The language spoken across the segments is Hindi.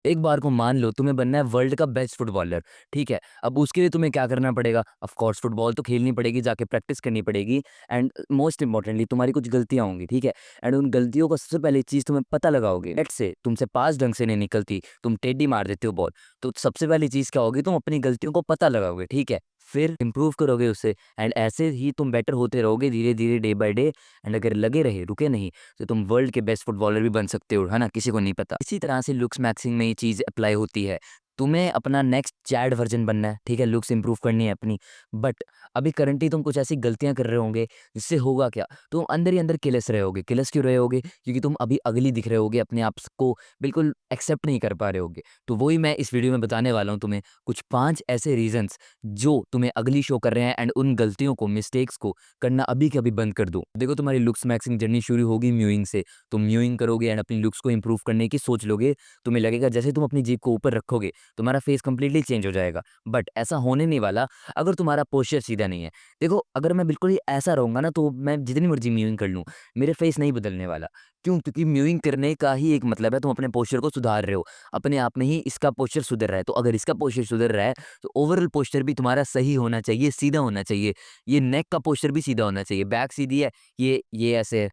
एक बार को मान लो तुम्हें बनना है वर्ल्ड का बेस्ट फुटबॉलर, ठीक है। अब उसके लिए तुम्हें क्या करना पड़ेगा? ऑफ कोर्स फुटबॉल तो खेलनी पड़ेगी, जाके प्रैक्टिस करनी पड़ेगी। एंड मोस्ट इंपॉर्टेंटली तुम्हारी कुछ गलतियां होंगी, ठीक है। एंड उन गलतियों का सबसे पहले चीज तुम्हें पता लगाओगे। लेट्स से तुमसे पास ढंग से नहीं निकलती, तुम टेढ़ी मार देते हो बॉल, तो सबसे पहली चीज क्या होगी? तुम अपनी गलतियों को पता लगाओगे, ठीक है। फिर इंप्रूव करोगे उससे। एंड ऐसे ही तुम बेटर होते रहोगे धीरे धीरे, डे बाय डे। एंड अगर लगे रहे, रुके नहीं, तो तुम वर्ल्ड के बेस्ट फुटबॉलर भी बन सकते हो, है ना, किसी को नहीं पता। इसी तरह से लुक्स मैक्सिंग में ये चीज़ अप्लाई होती है। तुम्हें अपना नेक्स्ट चैड वर्जन बनना है, ठीक है, लुक्स इंप्रूव करनी है अपनी। बट अभी करंटली तुम कुछ ऐसी गलतियां कर रहे होंगे जिससे होगा क्या? तुम अंदर ही अंदर किलस रहे होगे। किलस क्यों रहे होगे? क्योंकि तुम अभी अगली दिख रहे होगे, अपने आप को बिल्कुल एक्सेप्ट नहीं कर पा रहे होगे। तो वही मैं इस वीडियो में बताने वाला हूँ तुम्हें, कुछ 5 ऐसे रीजंस जो तुम्हें अगली शो कर रहे हैं। एंड उन गलतियों को, मिस्टेक्स को करना अभी के अभी बंद कर दो। देखो, तुम्हारी लुक्स मैक्सिंग जर्नी शुरू होगी म्यूइंग से। तुम म्यूइंग करोगे एंड अपनी लुक्स को इंप्रूव करने की सोच लोगे। तुम्हें लगेगा जैसे तुम अपनी जीभ को ऊपर रखोगे तुम्हारा फेस कंप्लीटली चेंज हो जाएगा। बट ऐसा होने नहीं वाला अगर तुम्हारा पोस्चर सीधा नहीं है। देखो, अगर मैं बिल्कुल ही ऐसा रहूंगा ना, तो मैं जितनी मर्जी म्यूइंग कर लूँ, मेरे फेस नहीं बदलने वाला। क्यों? क्योंकि म्यूइंग करने का ही एक मतलब है तुम अपने पोस्चर को सुधार रहे हो। अपने आप में ही इसका पोस्चर सुधर रहा है। तो अगर इसका पोस्चर सुधर रहा है, तो ओवरऑल पोस्चर भी तुम्हारा सही होना चाहिए, सीधा होना चाहिए। ये नेक का पोस्चर भी सीधा होना चाहिए। बैक सीधी है, ये ऐसे है,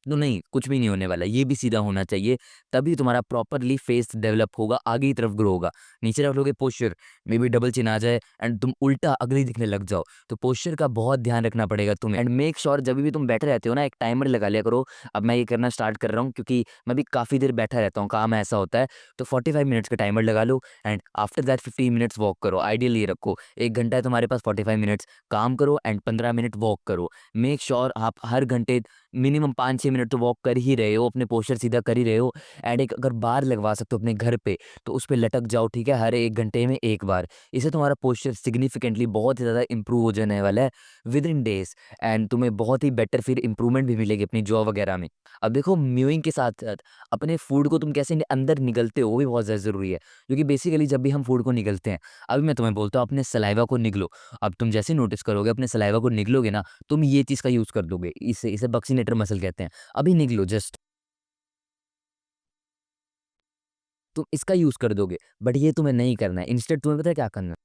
तो नहीं, कुछ भी नहीं होने वाला। ये भी सीधा होना चाहिए, तभी तुम्हारा प्रॉपरली फेस डेवलप होगा, आगे की तरफ ग्रो होगा। नीचे रख लोगे posture, may be double chin आ जाए एंड तुम उल्टा अगली दिखने लग जाओ। तो पोस्चर का बहुत ध्यान रखना पड़ेगा तुम्हें। एंड मेक श्योर जब भी तुम बैठे रहते हो ना, एक टाइमर लगा लिया करो। अब मैं ये करना स्टार्ट कर रहा हूँ क्योंकि मैं भी काफ़ी देर बैठा रहता हूँ, काम ऐसा होता है। तो 45 मिनट्स का टाइमर लगा लो and after that 15 minutes walk करो। आइडियली रखो 1 घंटा है तुम्हारे पास, 45 मिनट्स काम करो एंड 15 मिनट वॉक करो। मेक श्योर आप हर घंटे मिनिमम 5-6 मिनट तो वॉक कर ही रहे हो, अपने पोस्चर सीधा कर ही रहे हो। एंड एक अगर बार लगवा सकते हो अपने घर पे, तो उस पे लटक जाओ, ठीक है, हर 1 घंटे में एक बार। इससे तुम्हारा पोस्चर सिग्निफिकेंटली बहुत ही ज़्यादा इंप्रूव हो जाने वाला है विद इन डेज। एंड तुम्हें बहुत ही बेटर फिर इंप्रूवमेंट भी मिलेगी अपनी जॉ वगैरह में। अब देखो, म्यूइंग के साथ साथ अपने फूड को तुम कैसे अंदर निगलते हो वो भी बहुत ज़्यादा ज़रूरी है। क्योंकि बेसिकली जब भी हम फूड को निगलते हैं, अभी मैं तुम्हें बोलता हूँ अपने सलाइवा को निगलो। अब तुम जैसे नोटिस करोगे अपने सलाइवा को निगलोगे ना, तुम ये चीज़ का यूज़ कर दोगे। इसे इसे बक्सीनेटर मसल कहते हैं। अभी निगलो जस्ट, तुम इसका यूज़ कर दोगे। बट ये तुम्हें नहीं करना है। इंस्टेड तुम्हें पता है क्या करना है?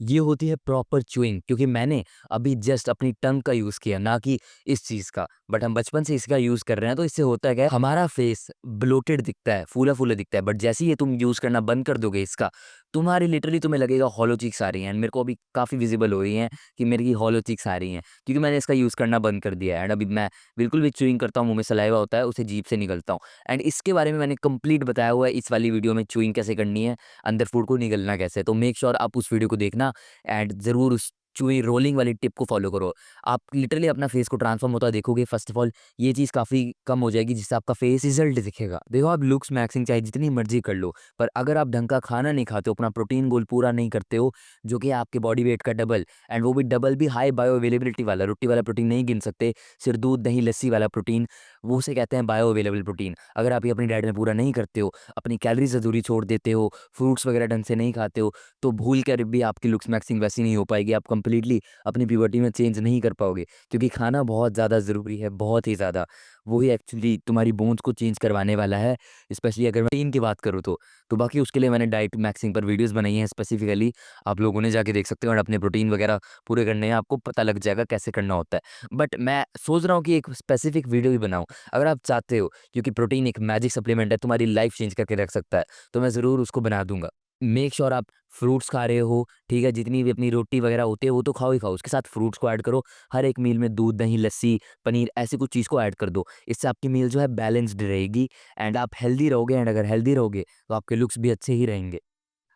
ये होती है प्रॉपर च्यूइंग, क्योंकि मैंने अभी जस्ट अपनी टंग का यूज़ किया, ना कि इस चीज़ का। बट हम बचपन से इसका यूज़ कर रहे हैं, तो इससे होता क्या है, हमारा फेस ब्लोटेड दिखता है, फूला-फूला दिखता है। बट जैसे ही ये तुम यूज़ करना बंद कर दोगे इसका, तुम्हारी लिटरली तुम्हें लगेगा हॉलो चीक्स आ रही हैं। एंड मेरे को अभी काफ़ी विज़िबल हो रही हैं कि मेरी हॉलो चीक्स आ रही हैं, क्योंकि मैंने इसका यूज़ करना बंद कर दिया है। एंड अभी मैं बिल्कुल भी च्यूइंग करता हूँ, मुँह में सलाइवा होता है, उसे जीभ से निगलता हूँ। एंड इसके बारे में मैंने कंप्लीट बताया हुआ है इस वाली वीडियो में, च्यूइंग कैसे करनी है, अंदर फूड को निगलना कैसे है। तो मेक श्योर आप उस वीडियो को देखना एंड ज़रूर उस चूई रोलिंग वाली टिप को फ़ॉलो करो। आप लिटरली अपना फेस को ट्रांसफ़ॉर्म होता देखोगे। फ़र्स्ट ऑफ ऑल ये चीज़ काफ़ी कम हो जाएगी, जिससे आपका फेस रिज़ल्ट दिखेगा। देखो, आप लुक्स मैक्सिंग चाहे जितनी मर्ज़ी कर लो, पर अगर आप ढंग का खाना नहीं खाते हो, अपना प्रोटीन गोल पूरा नहीं करते हो, जो कि है आपके बॉडी वेट का डबल, एंड वो भी डबल भी हाई बायो अवेलेबिलिटी वाला, रोटी वाला प्रोटीन नहीं गिन सकते, सिर्फ़ दूध, दही, लस्सी वाला प्रोटीन, वो उसे कहते हैं बायो अवेलेबल प्रोटीन। अगर आप ये अपनी डाइट में पूरा नहीं करते हो, अपनी कैलोरीज़ अधूरी छोड़ देते हो, फ्रूट्स वगैरह ढंग से नहीं खाते हो, तो भूल कर भी आपकी लुक्स मैक्सिंग वैसी नहीं हो पाएगी। आप कंप्लीटली अपनी प्यूबर्टी में चेंज नहीं कर पाओगे, क्योंकि खाना बहुत ज़्यादा ज़रूरी है, बहुत ही ज़्यादा। वो ही एक्चुअली तुम्हारी बोन्स को चेंज करवाने वाला है, स्पेशली अगर मैं प्रोटीन की बात करूँ तो। तो बाकी उसके लिए मैंने डाइट मैक्सिंग पर वीडियोज़ बनाई हैं स्पेसिफिकली, आप लोग उन्हें जाके देख सकते हो। और अपने प्रोटीन वगैरह पूरे करने हैं, आपको पता लग जाएगा कैसे करना होता है। बट मैं सोच रहा हूँ कि एक स्पेसिफिक वीडियो भी बनाऊँ, अगर आप चाहते हो, क्योंकि प्रोटीन एक मैजिक सप्लीमेंट है, तुम्हारी लाइफ चेंज करके रख सकता है, तो मैं ज़रूर उसको बना दूँगा। मेक श्योर आप फ्रूट्स खा रहे हो, ठीक है? जितनी भी अपनी रोटी वगैरह होती है वो तो खाओ ही खाओ, उसके साथ फ्रूट्स को ऐड करो। हर एक मील में दूध, दही, लस्सी, पनीर ऐसी कुछ चीज़ को ऐड कर दो। इससे आपकी मील जो है बैलेंस्ड रहेगी एंड आप हेल्दी रहोगे। एंड अगर हेल्दी रहोगे तो आपके लुक्स भी अच्छे ही रहेंगे।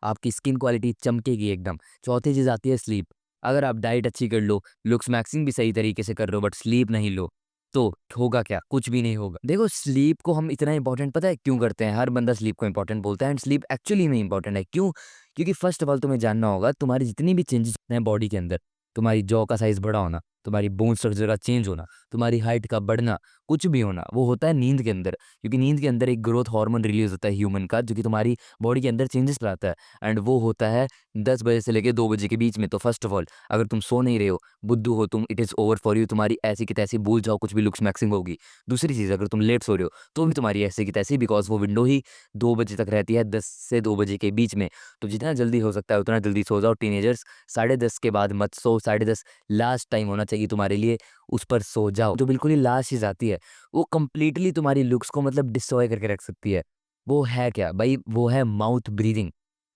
आपकी स्किन क्वालिटी चमकेगी एकदम। चौथी चीज़ आती है स्लीप। अगर आप डाइट अच्छी कर लो, लुक्स मैक्सिंग भी सही तरीके से कर रहे हो, बट स्लीप नहीं लो, तो होगा क्या? कुछ भी नहीं होगा। देखो, स्लीप को हम इतना इम्पोर्टेंट पता है क्यों करते हैं? हर बंदा स्लीप को इम्पोर्टेंट बोलता है एंड स्लीप एक्चुअली में इम्पोर्टेंट है। क्यों? क्योंकि फर्स्ट ऑफ ऑल तुम्हें जानना होगा, तुम्हारी जितनी भी चेंजेस होते हैं बॉडी के अंदर, तुम्हारी जॉ का साइज़ बड़ा होना, तुम्हारी बोन स्ट्रक्चर का चेंज होना, तुम्हारी हाइट का बढ़ना, कुछ भी होना, वो होता है नींद के अंदर। क्योंकि नींद के अंदर एक ग्रोथ हार्मोन रिलीज होता है ह्यूमन का, जो कि तुम्हारी बॉडी के अंदर चेंजेस लाता है। एंड वो होता है 10 बजे से लेके 2 बजे के बीच में। तो फर्स्ट ऑफ ऑल, अगर तुम सो नहीं रहे हो, बुद्धू हो तुम, it is over for you. तुम्हारी ऐसी की तैसी भूल जाओ, कुछ भी लुक्स मैक्सिंग होगी। दूसरी चीज़, अगर तुम लेट सो रहे हो तो भी तुम्हारी ऐसी की तैसी, बिकॉज वो विंडो ही 2 बजे तक रहती है, 10 से 2 बजे के बीच में। तो जितना जल्दी हो सकता है उतना जल्दी सो जाओ। टीनेजर्स 10:30 के बाद मत सो, 10:30 लास्ट टाइम होना चाहिए तुम्हारे लिए, उस पर सो जाओ। जो बिल्कुल ही लास्ट चीज़ आती है, वो कंप्लीटली तुम्हारी लुक्स को मतलब डिस्ट्रॉय करके रख सकती है। वो है क्या भाई? वो है माउथ ब्रीदिंग।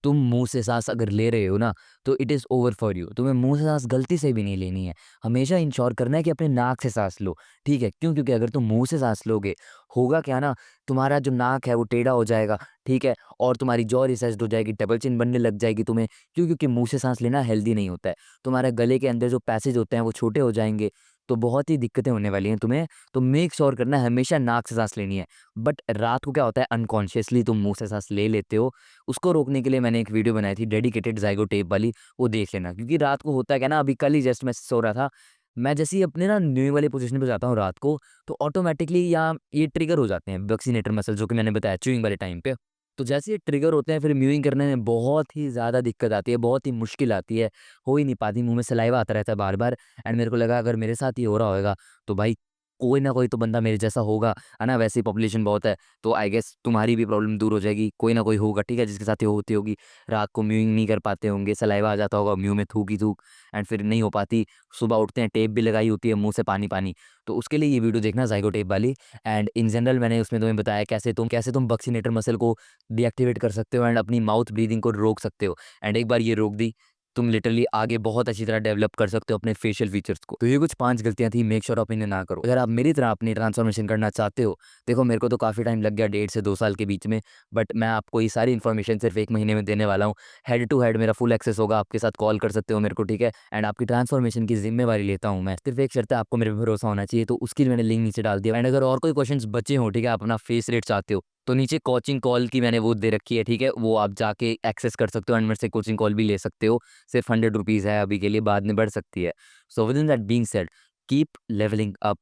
तुम मुंह से सांस अगर ले रहे हो ना, तो it is over for you. तुम्हें मुंह से सांस गलती से भी नहीं लेनी है। हमेशा इंश्योर करना है कि अपने नाक से सांस लो, ठीक है? क्यों? क्योंकि अगर तुम मुंह से सांस लोगे, होगा क्या ना, तुम्हारा जो नाक है वो टेढ़ा हो जाएगा, ठीक है? और तुम्हारी जॉ रिसेस्ड हो जाएगी, डबल चिन बनने लग जाएगी तुम्हें। क्यों? क्योंकि मुंह से सांस लेना हेल्दी नहीं होता है। तुम्हारे गले के अंदर जो पैसेज होते हैं वो छोटे हो जाएंगे, तो बहुत ही दिक्कतें होने वाली हैं तुम्हें। तो मेक श्योर करना है हमेशा नाक से सांस लेनी है। बट रात को क्या होता है, अनकॉन्शियसली तुम मुंह से सांस ले लेते हो। उसको रोकने के लिए मैंने एक वीडियो बनाई थी डेडिकेटेड ज़ाइगो टेप वाली, वो देख लेना। क्योंकि रात को होता है क्या ना, अभी कल ही जस्ट मैं सो रहा था, मैं जैसे ही अपने ना न्यू वाली पोजीशन पे जाता हूँ रात को, तो ऑटोमेटिकली या ये ट्रिगर हो जाते हैं बक्सीनेटर मसल, जो कि मैंने बताया च्यूइंग वाले टाइम पे। तो जैसे ये ट्रिगर होते हैं, फिर म्यूइंग करने में बहुत ही ज़्यादा दिक्कत आती है, बहुत ही मुश्किल आती है, हो ही नहीं पाती, मुँह में सलाइवा आता रहता है बार-बार। एंड मेरे को लगा अगर मेरे साथ ही हो रहा होगा, तो भाई कोई ना कोई तो बंदा मेरे जैसा होगा, है ना? वैसे ही पॉपुलेशन बहुत है, तो आई गेस तुम्हारी भी प्रॉब्लम दूर हो जाएगी। कोई ना कोई होगा, ठीक है, जिसके साथ ये होती होगी। रात को म्यूइंग नहीं कर पाते होंगे, सलाइवा आ जाता होगा मुँह में, थूक ही थूक, एंड फिर नहीं हो पाती। सुबह उठते हैं, टेप भी लगाई होती है, मुँह से पानी-पानी। तो उसके लिए ये वीडियो देखना ज़ाइगो टेप वाली। एंड इन जनरल मैंने उसमें तुम्हें बताया कैसे तुम बक्सीनेटर मसल को डीएक्टिवेट कर सकते हो एंड अपनी माउथ ब्रीदिंग को रोक सकते हो। एंड एक बार ये रोक दी, तुम लिटरली आगे बहुत अच्छी तरह डेवलप कर सकते हो अपने फेशियल फीचर्स को। तो ये कुछ 5 गलतियाँ थी, मेक श्योर आप इन्हें ना करो। अगर आप मेरी तरह अपनी ट्रांसफॉर्मेशन करना चाहते हो, देखो मेरे को तो काफ़ी टाइम लग गया, 1.5 से 2 साल के बीच में, बट मैं आपको ये सारी इन्फॉर्मेशन सिर्फ 1 महीने में देने वाला हूँ। हेड टू हेड मेरा फुल एक्सेस होगा, आपके साथ कॉल कर सकते हो मेरे को, ठीक है? एंड आपकी ट्रांसफॉर्मेशन की ज़िम्मेवारी लेता हूँ मैं। सिर्फ एक शर्त है, आपको मेरे पे भरोसा होना चाहिए, तो उसकी मैंने लिंक नीचे डाल दिया। एंड अगर और कोई क्वेश्चंस बचे हों, ठीक है, आप अपना फेस रेट चाहते हो, तो नीचे कोचिंग कॉल की मैंने वो दे रखी है, ठीक है? वो आप जाके एक्सेस कर सकते हो एंड मेरे से कोचिंग कॉल भी ले सकते हो। सिर्फ 100 रुपीज़ है अभी के लिए, बाद में बढ़ सकती है। So with in that being said, keep levelling up.